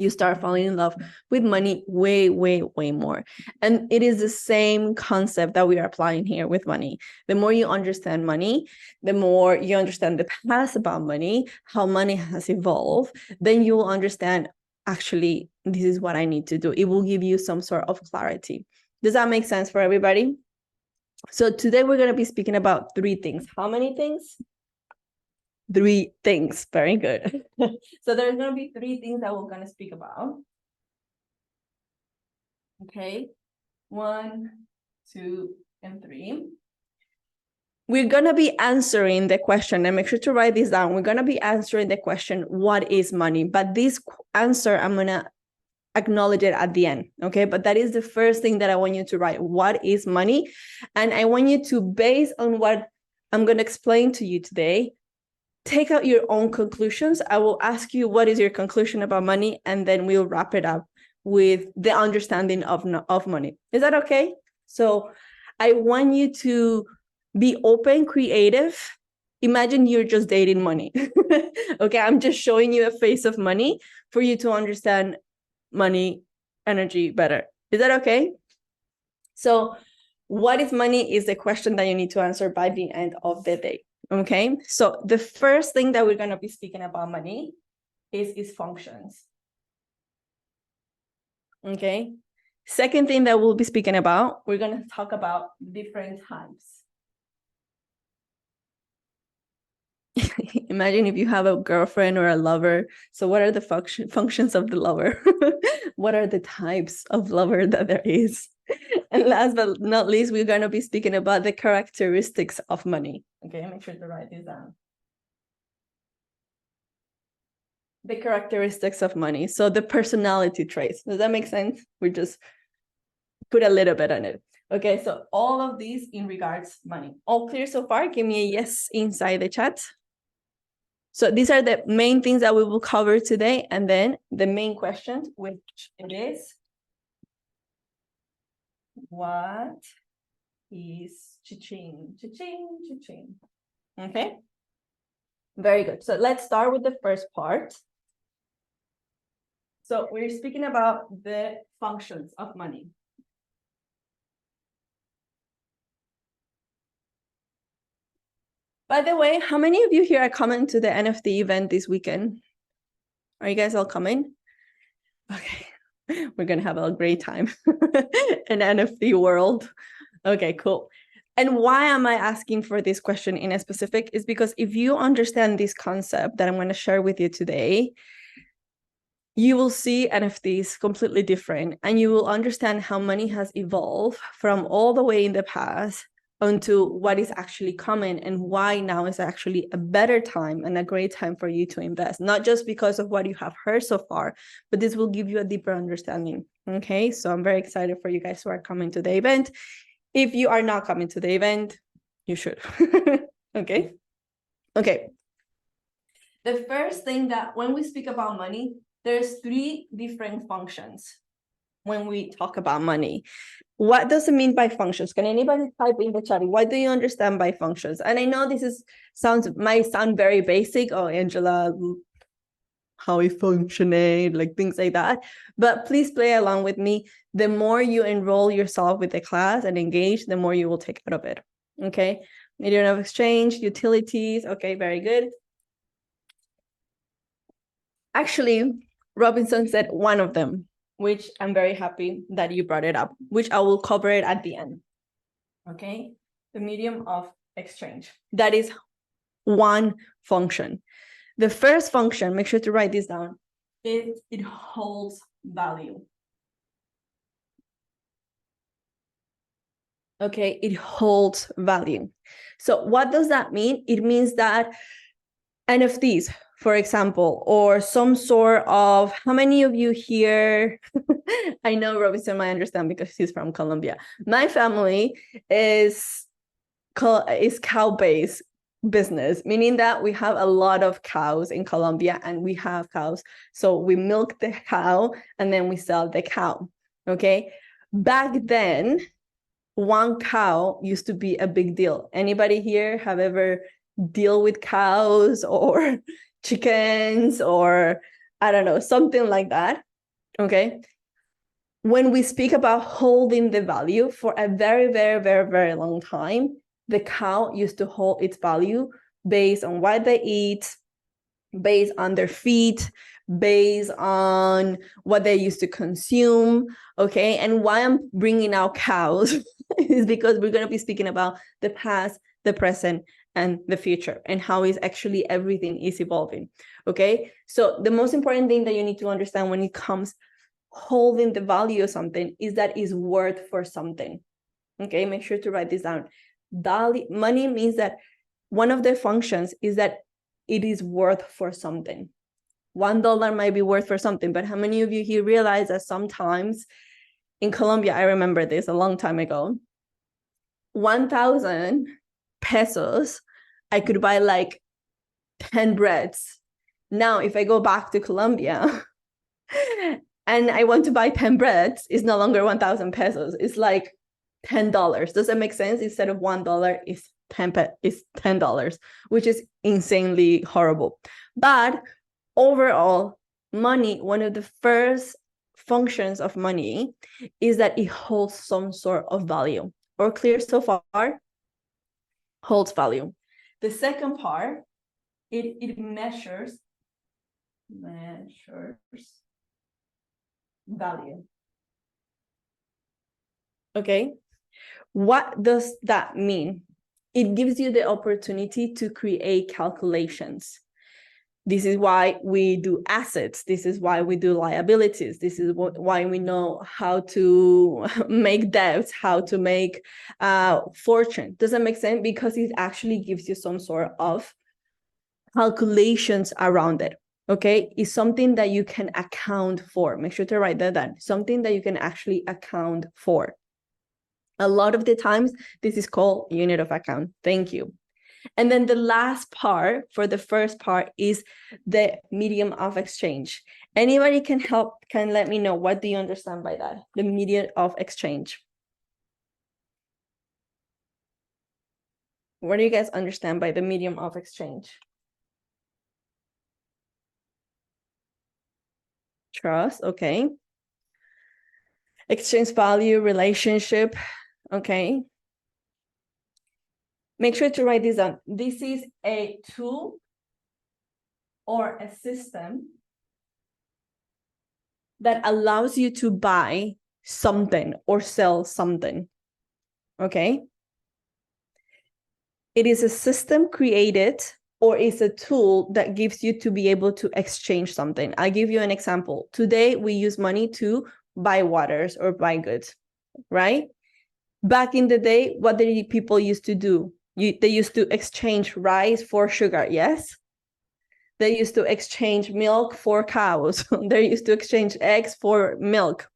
you start falling in love with money way, way, way more. And it is the same concept that we are applying here with money. The more you understand money, the more you understand the past about money, how money has evolved, then you will understand, actually, this is what I need to do. It will give you some sort of clarity. Does that make sense for everybody? So today we're going to be speaking about 3 things. How many things? 3 things. Very good. So there's going to be 3 things that we're going to speak about. Okay. 1, 2, and 3. We're going to be answering the question, and make sure to write this down. We're going to be answering the question, what is money? But this answer, I'm going to acknowledge it at the end. Okay. But that is the first thing that I want you to write. What is money? And I want you to, based on what I'm going to explain to you today, take out your own conclusions. I will ask you, what is your conclusion about money? And then we'll wrap it up with the understanding of money. Is that okay? So I want you to be open, creative. Imagine you're just dating money. Okay, I'm just showing you a face of money for you to understand money energy better. Is that okay? So what is money is the question that you need to answer by the end of the day. Okay, so the first thing that we're going to be speaking about money is its functions. Okay, second thing that we'll be speaking about, we're going to talk about different types. Imagine if you have a girlfriend or a lover. So what are the functions of the lover? What are the types of lover that there is? And last but not least, we're going to be speaking about the characteristics of money. Okay, make sure to write this down. The characteristics of money. So the personality traits. Does that make sense? We just put a little bit on it. Okay, so all of these in regards money. All clear so far? Give me a yes inside the chat. So these are the main things that we will cover today. And then the main question, which it is, what is cha-ching, cha-ching, cha-ching? Okay, very good. So let's start with the first part. So we're speaking about the functions of money. By the way, how many of you here are coming to the NFT event this weekend? Are you guys all coming? Okay, we're going to have a great time in NFT world. Okay, cool. And why am I asking for this question in a specific is because if you understand this concept that I'm going to share with you today, you will see NFTs completely different, and you will understand how money has evolved from all the way in the past onto what is actually coming, and why now is actually a better time and a great time for you to invest, not just because of what you have heard so far, but this will give you a deeper understanding. Okay, so I'm very excited for you guys who are coming to the event. If you are not coming to the event, you should. Okay. The first thing that when we speak about money, there's 3 different functions when we talk about money. What does it mean by functions? Can anybody type in the chat? What do you understand by functions? And I know this might sound very basic. Oh, Angela, how it functioning, like things like that. But please play along with me. The more you enroll yourself with the class and engage, the more you will take out of it. Okay. Medium of exchange, utilities. Okay, very good. Actually, Robinson said one of them, which I'm very happy that you brought it up, which I will cover it at the end. Okay, the medium of exchange. That is one function. The first function, make sure to write this down, is it holds value. Okay, it holds value. So what does that mean? It means that NFTs, for example, or some sort of, how many of you here, I know Robinson might understand because he's from Colombia. My family is cow-based business, meaning that we have a lot of cows in Colombia, and we have cows. So we milk the cow and then we sell the cow. Okay. Back then, one cow used to be a big deal. Anybody here have ever deal with cows or chickens or I don't know, something like that? Okay. When we speak about holding the value, for a very, very, very, very long time, the cow used to hold its value based on what they eat, based on their feet, based on what they used to consume. Okay. And why I'm bringing out cows is because we're going to be speaking about the past, the present, and the future, and how is actually everything is evolving. Okay. So the most important thing that you need to understand when it comes holding the value of something is that it's worth for something. Okay, make sure to write this down. Money means that one of the functions is that it is worth for something. $1 might be worth for something, but how many of you here realize that sometimes in Colombia, I remember this a long time ago, 1,000 pesos, I could buy like 10 breads. Now, if I go back to Colombia and I want to buy 10 breads, it's no longer 1,000 pesos. It's like $10. Does that make sense? Instead of $1, it's $10, which is insanely horrible. But overall, money, one of the first functions of money is that it holds some sort of value. Or clear so far? Holds value. The second part, it measures value. Okay. What does that mean? It gives you the opportunity to create calculations. This is why we do assets. This is why we do liabilities. This is why we know how to make debts, how to make fortune. Does that make sense? Because it actually gives you some sort of calculations around it. Okay, it's something that you can account for. Make sure to write that down. Something that you can actually account for. A lot of the times, this is called unit of account. Thank you. And then the last part for the first part is the medium of exchange. Anybody can let me know, what do you understand by that? The medium of exchange. What do you guys understand by the medium of exchange? Trust, okay. Exchange value, relationship, okay. Make sure to write this down. This is a tool or a system that allows you to buy something or sell something, okay? It is a system created, or is a tool that gives you to be able to exchange something. I'll give you an example. Today, we use money to buy waters or buy goods, right? Back in the day, what did people used to do? They used to exchange rice for sugar, yes? They used to exchange milk for cows. They used to exchange eggs for milk.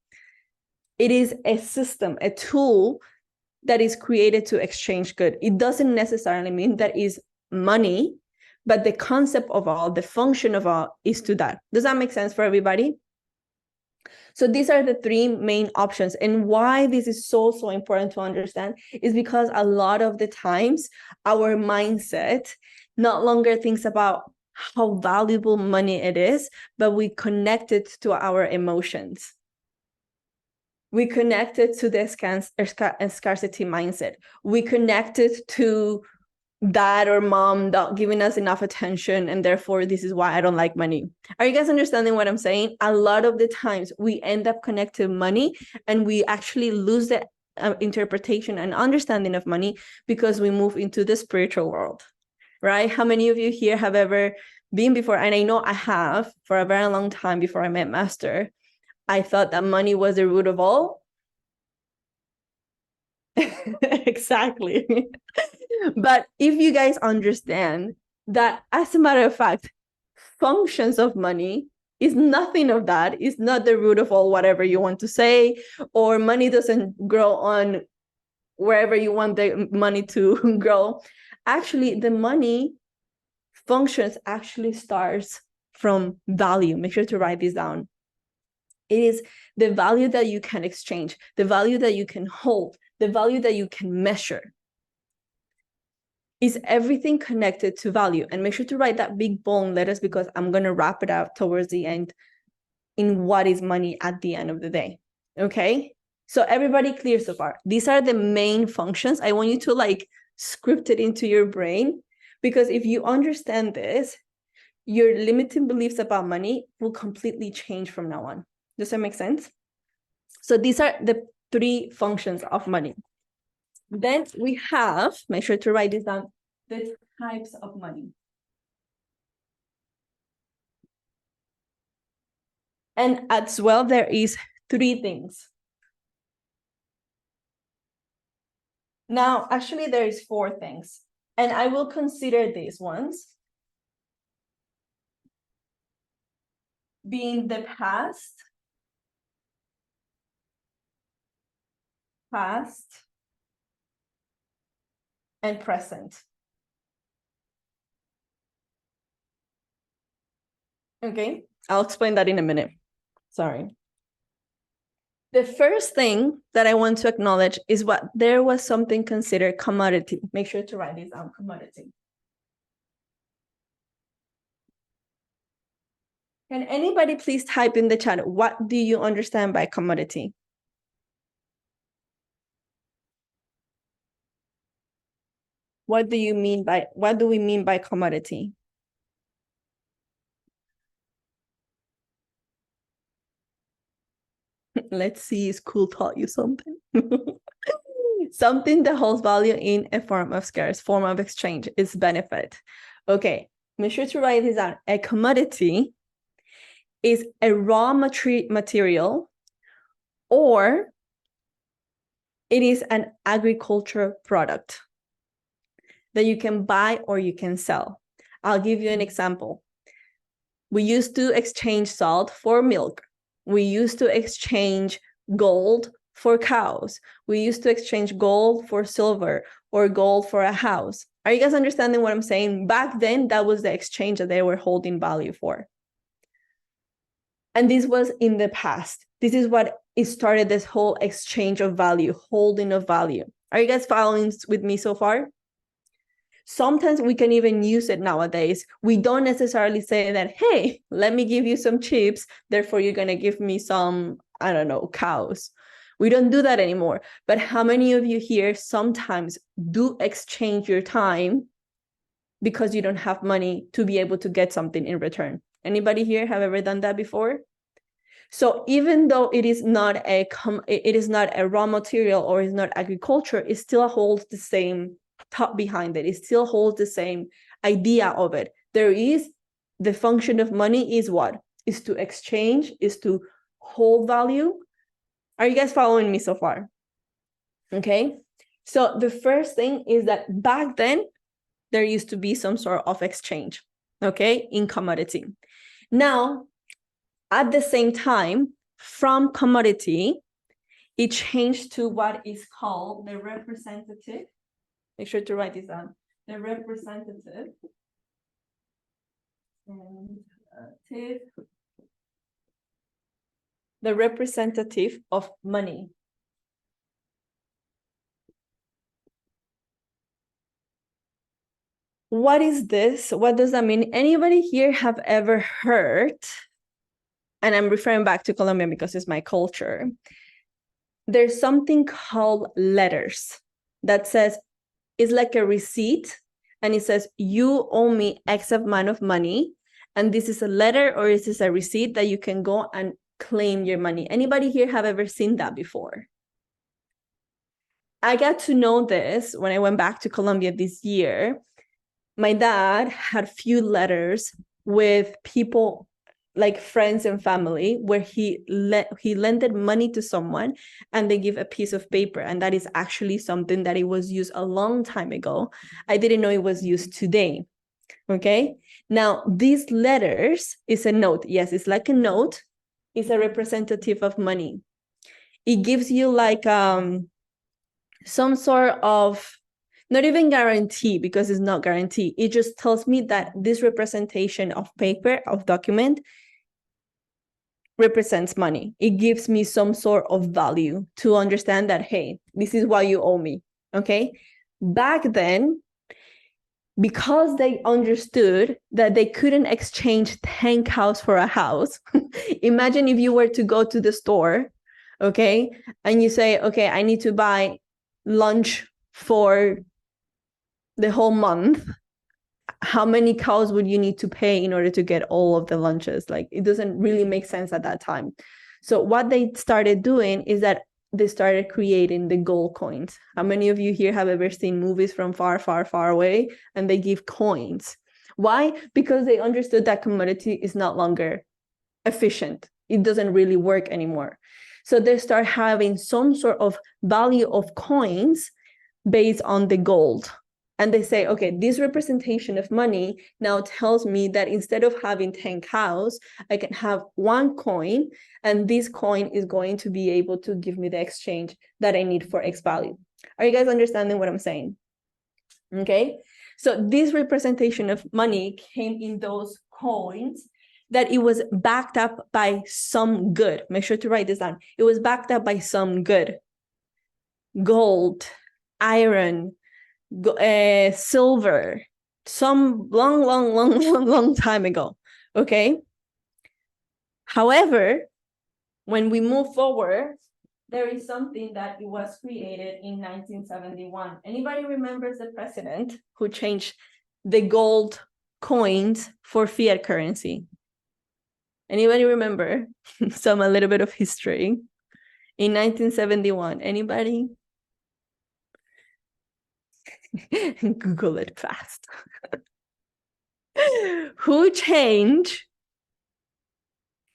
It is a system, a tool that is created to exchange good. It doesn't necessarily mean that is money, but the concept of all, the function of all is to that. Does that make sense for everybody? So these are the three main options. And why this is so important to understand is because a lot of the times our mindset not longer thinks about how valuable money it is, but we connect it to our emotions. We connect it to the scarcity mindset. We connect it to dad or mom not giving us enough attention, and therefore this is why I don't like money. Are you guys understanding what I'm saying? A lot of the times we end up connected to money, and we actually lose the interpretation and understanding of money because we move into the spiritual world, right? How many of you here have ever been before? And I know I have for a very long time before I met Master. I thought that money was the root of all. Exactly. But if you guys understand that, as a matter of fact, functions of money is nothing of that, is not the root of all, whatever you want to say, or money doesn't grow on wherever you want the money to grow. Actually, the money functions actually starts from value. Make sure to write this down. It is the value that you can exchange, the value that you can hold, the value that you can measure. Is everything connected to value? And make sure to write that big bold letters, because I'm going to wrap it up towards the end. in what is money at the end of the day. Okay, so everybody clear so far? These are the main functions. I want you to like script it into your brain, because if you understand this, your limiting beliefs about money will completely change from now on. Does that make sense? So these are the 3 functions of money. Then we have, make sure to write this down, the types of money. And as well, there is 3 things. Now, actually, there is 4 things, and I will consider these ones being the past, and present. Okay, I'll explain that in a minute. Sorry. The first thing that I want to acknowledge is what there was something considered commodity. Make sure to write this down, commodity. Can anybody please type in the chat, what do you understand by commodity? What do we mean by commodity? Let's see, school taught you something. Something that holds value in a form of scarce, form of exchange, is benefit. Okay, make sure to write this down. A commodity is a raw material, or it is an agriculture product that you can buy or you can sell. I'll give you an example. We used to exchange salt for milk. We used to exchange gold for cows. We used to exchange gold for silver or gold for a house. Are you guys understanding what I'm saying? Back then, that was the exchange that they were holding value for. And this was in the past. This is what it started, this whole exchange of value, holding of value. Are you guys following with me so far? Sometimes we can even use it nowadays. We don't necessarily say that, hey, let me give you some chips, therefore you're going to give me some, I don't know, cows. We don't do that anymore. But how many of you here sometimes do exchange your time because you don't have money to be able to get something in return? Anybody here have ever done that before? So even though it is not a raw material or is not agriculture, it still holds the same thought behind it. It still holds the same idea of it. There is the function of money is what? Is to exchange, is to hold value. Are you guys following me so far? Okay. So the first thing is that back then, there used to be some sort of exchange, okay, in commodity. Now, at the same time, from commodity, it changed to what is called the representative. Make sure to write this down. The representative. The representative of money. What is this? What does that mean? Anybody here have ever heard, and I'm referring back to Colombia because it's my culture, there's something called letters that says, it's like a receipt, and it says, you owe me X amount of money, and this is a letter or is this a receipt that you can go and claim your money. Anybody here have ever seen that before? I got to know this when I went back to Colombia this year. My dad had few letters with people like friends and family where he lended money to someone and they give a piece of paper, and that is actually something that it was used a long time ago. I didn't know it was used today. Okay, now these letters is a note. Yes, it's like a note. It's a representative of money. It gives you like some sort of, not even guarantee, because it's not guarantee. It just tells me that this representation of paper, of document, represents money. It gives me some sort of value to understand that, hey, this is what you owe me, okay? Back then, because they understood that they couldn't exchange 10 cows for a house. Imagine if you were to go to the store, okay, and you say, okay, I need to buy lunch for the whole month. How many cows would you need to pay in order to get all of the lunches? Like, it doesn't really make sense at that time. So what they started doing is that they started creating the gold coins. How many of you here have ever seen movies from far, far, far away and they give coins? Why? Because they understood that commodity is no longer efficient. It doesn't really work anymore. So they start having some sort of value of coins based on the gold. And they say, okay, this representation of money now tells me that instead of having 10 cows, I can have one coin, and this coin is going to be able to give me the exchange that I need for X value. Are you guys understanding what I'm saying? Okay, so this representation of money came in those coins that it was backed up by some good. Make sure to write this down. It was backed up by some good. Gold, iron, silver, some long time ago. Okay. However, when we move forward, there is something that it was created in 1971. Anybody remembers the president who changed the gold coins for fiat currency? Anybody remember? Some a little bit of history. In 1971, anybody? Google it fast. Who changed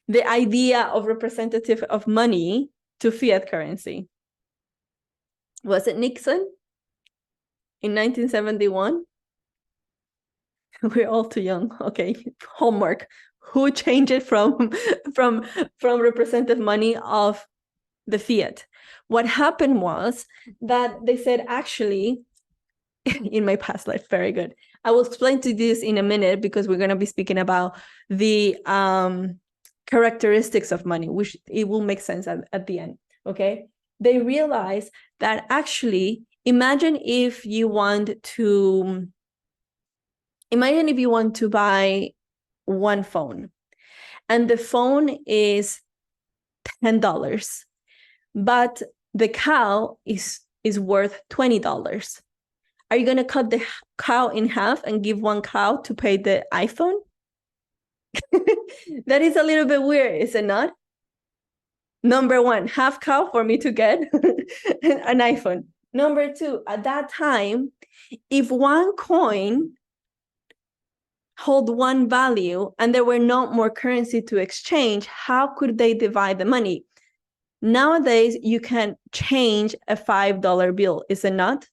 the idea of representative of money to fiat currency? Was it Nixon in 1971? We're all too young. Okay, homework. Who changed it from representative money of the fiat? What happened was that they said, actually, in my past life, very good. I will explain to this in a minute because we're going to be speaking about the characteristics of money, which it will make sense at the end. Okay, they realized that actually, imagine if you want to buy one phone, and the phone is $10, but the cow is worth $20. Are you going to cut the cow in half and give one cow to pay the iPhone? That is a little bit weird, is it not? Number one, half cow for me to get an iPhone. Number two, at that time, if one coin hold one value and there were no more currency to exchange, how could they divide the money? Nowadays, you can change a $5 bill, is it not?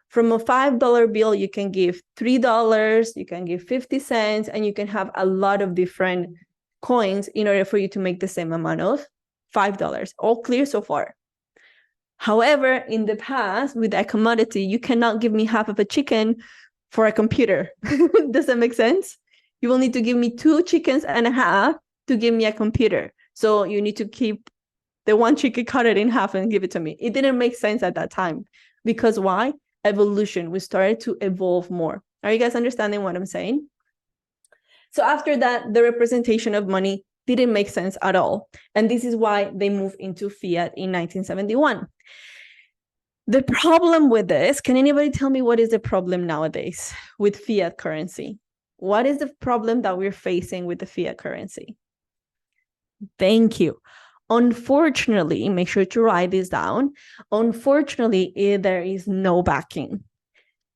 From a $5 bill, you can give $3, you can give 50 cents, and you can have a lot of different coins in order for you to make the same amount of $5. All clear so far? However, in the past, with a commodity, you cannot give me half of a chicken for a computer. Does that make sense? You will need to give me 2 chickens and a half to give me a computer. So you need to keep the one chicken, cut it in half and give it to me. It didn't make sense at that time. Because why? Evolution. We started to evolve more. Are you guys understanding what I'm saying? So after that, the representation of money didn't make sense at all. And this is why they moved into fiat in 1971. The problem with this, can anybody tell me what is the problem nowadays with fiat currency? What is the problem that we're facing with the fiat currency? Thank you. Unfortunately, make sure to write this down. Unfortunately, there is no backing.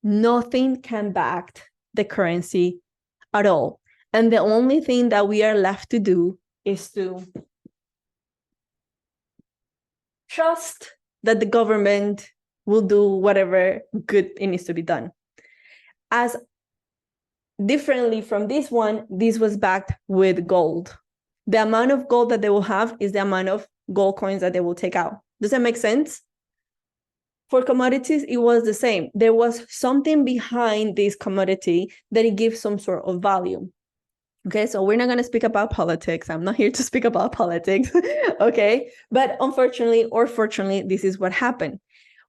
Nothing can back the currency at all. And the only thing that we are left to do is to trust that the government will do whatever good it needs to be done. As differently from this one, this was backed with gold. The amount of gold that they will have is the amount of gold coins that they will take out. Does that make sense? For commodities, it was the same. There was something behind this commodity that it gives some sort of value. Okay, so we're not going to speak about politics. I'm not here to speak about politics. Okay, but unfortunately or fortunately, this is what happened.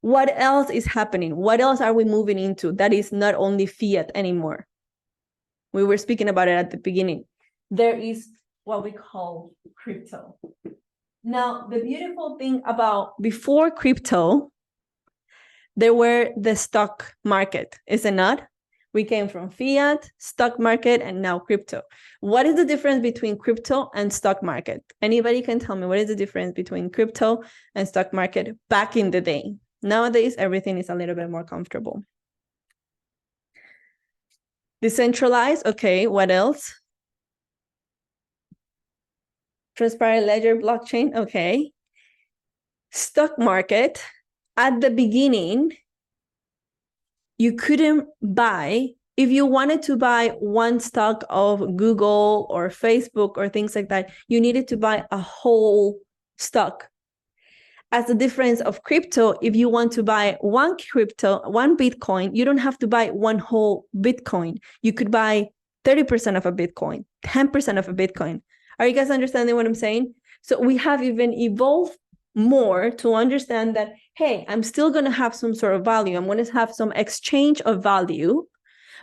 What else is happening? What else are we moving into that is not only fiat anymore? We were speaking about it at the beginning. There is what we call crypto. Now, the beautiful thing about before crypto, there were the stock market, is it not? We came from fiat, stock market, and now crypto. What is the difference between crypto and stock market? Anybody can tell me what is the difference between crypto and stock market back in the day? Nowadays, everything is a little bit more comfortable. Decentralized, okay, what else? Transparent ledger, blockchain, okay. Stock market, at the beginning, you couldn't buy, if you wanted to buy one stock of Google or Facebook or things like that, you needed to buy a whole stock. As the difference of crypto, if you want to buy one Bitcoin, you don't have to buy one whole Bitcoin. You could buy 30% of a Bitcoin, 10% of a Bitcoin. Are you guys understanding what I'm saying? So we have even evolved more to understand that, hey, I'm still going to have some sort of value. I'm going to have some exchange of value,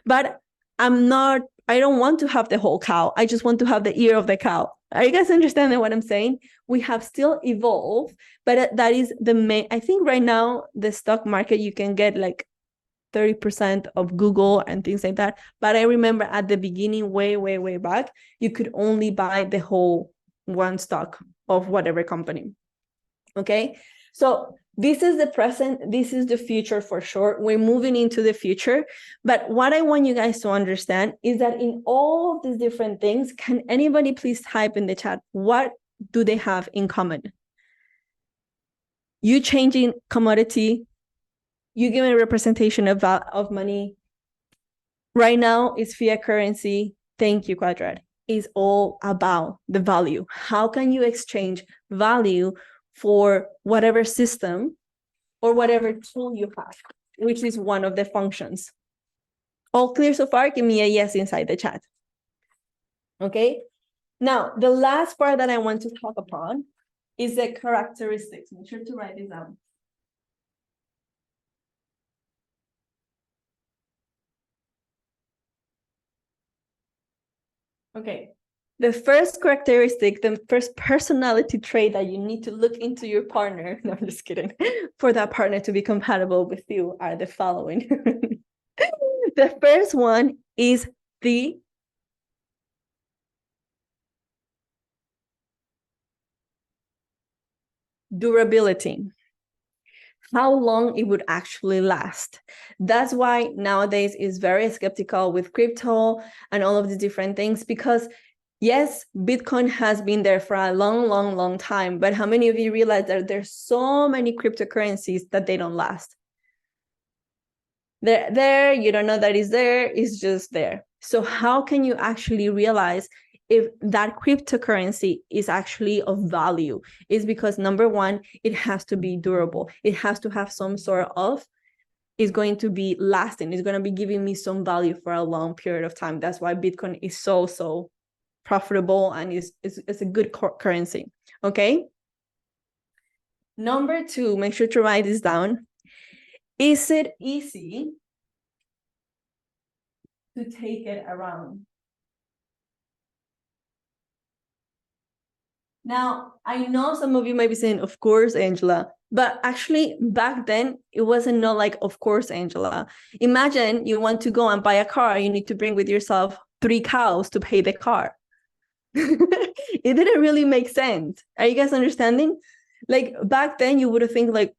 but I don't want to have the whole cow. I just want to have the ear of the cow. Are you guys understanding what I'm saying? We have still evolved, but that is the main, I think right now, the stock market, you can get like 30% of Google and things like that. But I remember at the beginning, way, way, way back, you could only buy the whole one stock of whatever company. Okay, so this is the present, this is the future for sure. We're moving into the future. But what I want you guys to understand is that in all of these different things, can anybody please type in the chat, what do they have in common? You changing commodity, you giving a representation of money. Right now, it's fiat currency. Thank you, Quadrant. It's all about the value. How can you exchange value for whatever system or whatever tool you have, which is one of the functions. All clear so far? Give me a yes inside the chat. Okay. Now, the last part that I want to talk upon is the characteristics. Make sure to write this down. Okay. The first characteristic, the first personality trait that you need to look into your partner, no, I'm just kidding, for that partner to be compatible with you are the following. The first one is the durability. How long it would actually last. That's why nowadays is very skeptical with crypto and all of the different things, because yes, Bitcoin has been there for a long, long, long time. But how many of you realize that there's so many cryptocurrencies that they don't last? They're there, you don't know that it's there, it's just there. So how can you actually realize if that cryptocurrency is actually of value? Is because number one, it has to be durable. It has to have some sort of, is going to be lasting. It's going to be giving me some value for a long period of time. That's why Bitcoin is so profitable and is a good currency. Okay. Number two, make sure to write this down. Is it easy to take it around? Now, I know some of you might be saying, of course, Angela, but actually back then it wasn't not like, of course, Angela. Imagine you want to go and buy a car, you need to bring with yourself 3 cows to pay the car. It didn't really make sense. Are you guys understanding? Like back then you would have think like,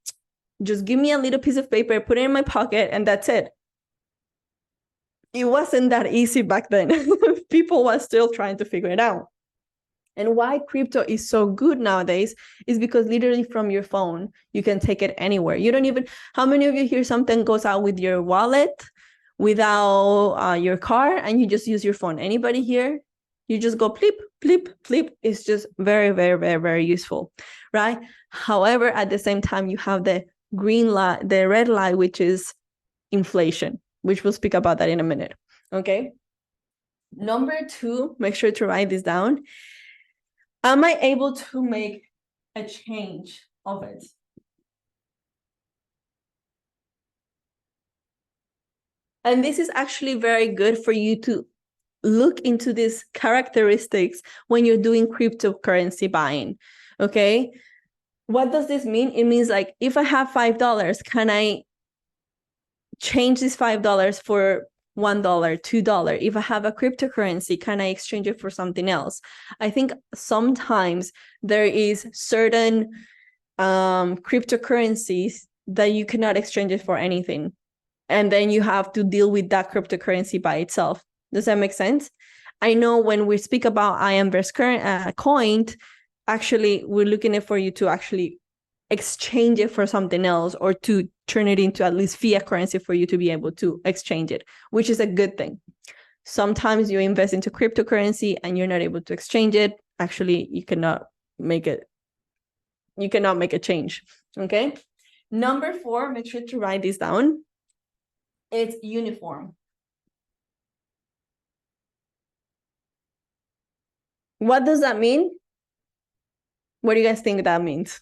just give me a little piece of paper, put it in my pocket, and that's it. It wasn't that easy back then. People were still trying to figure it out. And why crypto is so good nowadays is because literally from your phone, you can take it anywhere. You don't even, how many of you here, something goes out with your wallet without your car and you just use your phone? Anybody here? You just go plip, plip, plip. It's just very, very, very, very useful, right? However, at the same time, you have the green light, the red light, which is inflation, which we'll speak about that in a minute, okay? Number two, make sure to write this down. Am I able to make a change of it? And this is actually very good for you to look into these characteristics when you're doing cryptocurrency buying. Okay. What does this mean? It means like, if I have $5, can I change this $5 for $1, $2? If I have a cryptocurrency, can I exchange it for something else? I think sometimes there is certain cryptocurrencies that you cannot exchange it for anything. And then you have to deal with that cryptocurrency by itself. Does that make sense? I know when we speak about IM versus coin, actually, we're looking at for you to actually exchange it for something else, or to turn it into at least fiat currency for you to be able to exchange it, which is a good thing. Sometimes you invest into cryptocurrency and you're not able to exchange it. Actually, you cannot make a change. Okay. Number 4, make sure to write this down. It's uniform. What does that mean? What do you guys think that means?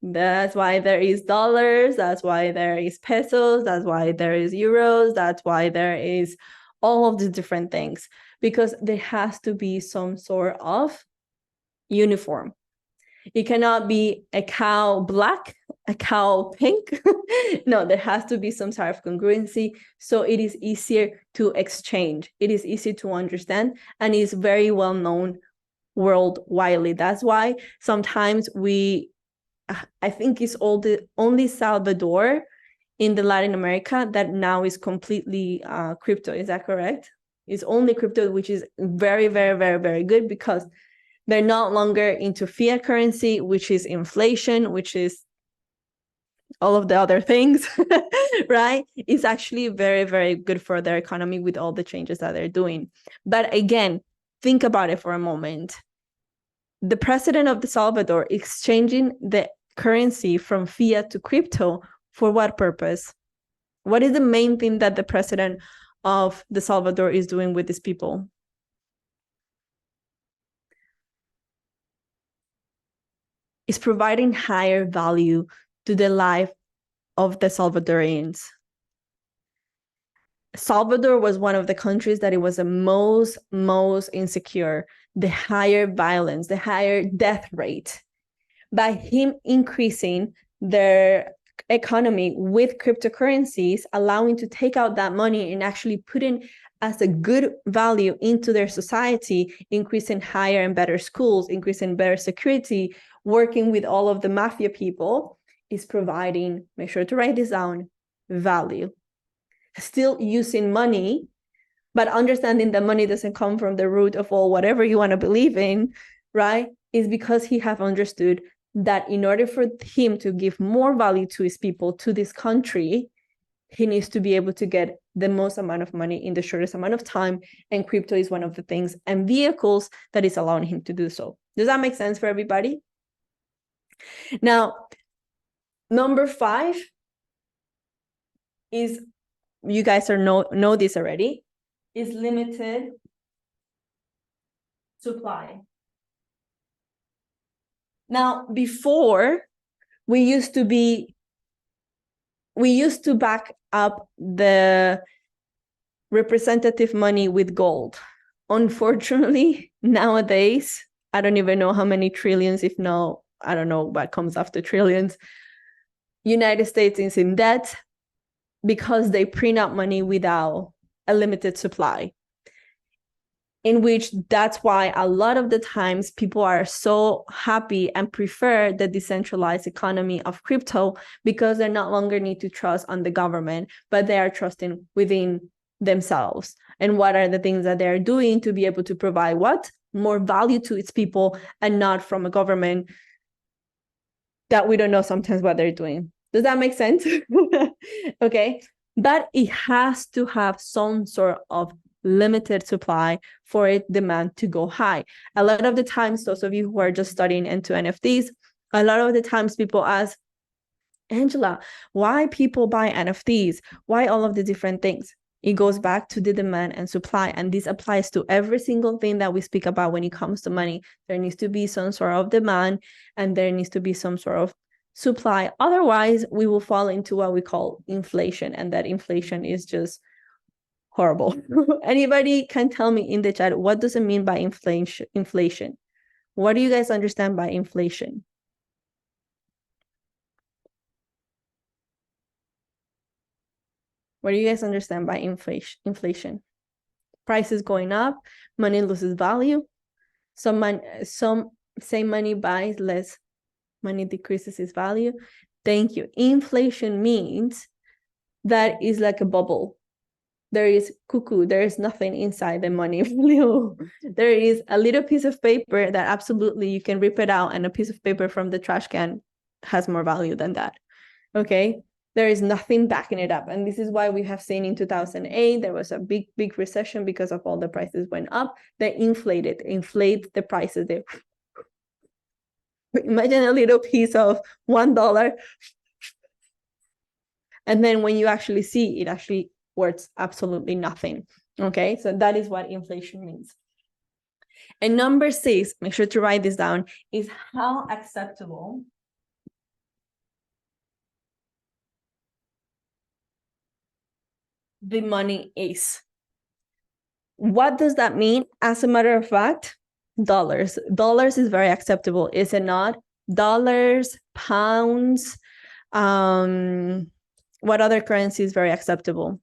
That's why there is dollars. That's why there is pesos. That's why there is euros. That's why there is all of the different things, because there has to be some sort of uniform. It cannot be a cow black, a cow pink. No, there has to be some sort of congruency. So it is easier to exchange. It is easy to understand, and is very well known worldwide. That's why sometimes I think it's only Salvador in the Latin America that now is completely crypto. Is that correct? It's only crypto, which is very, very, very, very good, because they're no longer into fiat currency, which is inflation, which is all of the other things, right? It's actually very, very good for their economy with all the changes that they're doing. But again, think about it for a moment. The president of El Salvador exchanging the currency from fiat to crypto for what purpose? What is the main thing that the president of El Salvador is doing with these people? Is providing higher value to the life of the Salvadorians. Salvador was one of the countries that it was the most insecure, the higher violence, the higher death rate. By him increasing their economy with cryptocurrencies, allowing to take out that money and actually putting as a good value into their society, increasing higher and better schools, increasing better security, working with all of the mafia people, is providing, make sure to write this down, value. Still using money, but understanding that money doesn't come from the root of all whatever you want to believe in, right? Is because he have understood that in order for him to give more value to his people, to this country, he needs to be able to get the most amount of money in the shortest amount of time. And crypto is one of the things and vehicles that is allowing him to do so. Does that make sense for everybody? Now, number 5 is, you guys know this already, is limited supply. Now, before, we used to back up the representative money with gold. Unfortunately, nowadays, I don't even know how many trillions, if no, I don't know what comes after trillions. United States is in debt because they print out money without a limited supply. In which that's why a lot of the times people are so happy and prefer the decentralized economy of crypto, because they no longer need to trust on the government, but they are trusting within themselves. And what are the things that they're doing to be able to provide what? More value to its people, and not from a government that we don't know sometimes what they're doing. Does that make sense? Okay. But it has to have some sort of limited supply for it demand to go high. A lot of the times, those of you who are just studying into NFTs, a lot of the times people ask, Angela, why people buy NFTs? Why all of the different things? It goes back to the demand and supply. And this applies to every single thing that we speak about when it comes to money. There needs to be some sort of demand, and there needs to be some sort of supply. Otherwise, we will fall into what we call inflation, and that inflation is just horrible. Anybody can tell me in the chat, what does it mean by inflation? What do you guys understand by inflation? What do you guys understand by inflation? Prices going up, money loses value. Some say money buys, less money decreases its value. Thank you. Inflation means that is like a bubble. There is cuckoo, there is nothing inside the money value. There is a little piece of paper that absolutely you can rip it out, and a piece of paper from the trash can has more value than that. Okay, there is nothing backing it up. And this is why we have seen in 2008, there was a big recession because of all the prices went up. They inflate the prices. They imagine a little piece of $1. And then when you actually see, it actually worth absolutely nothing. Okay, so that is what inflation means. And number 6, make sure to write this down, is how acceptable the money is. What does that mean? As a matter of fact, dollars is very acceptable, is it not? Dollars, pounds, what other currency is very acceptable?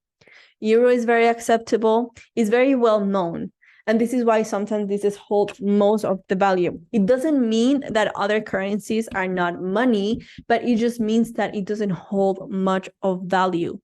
Euro is very acceptable. It's very well known. And this is why sometimes this holds most of the value. It doesn't mean that other currencies are not money, but it just means that it doesn't hold much of value.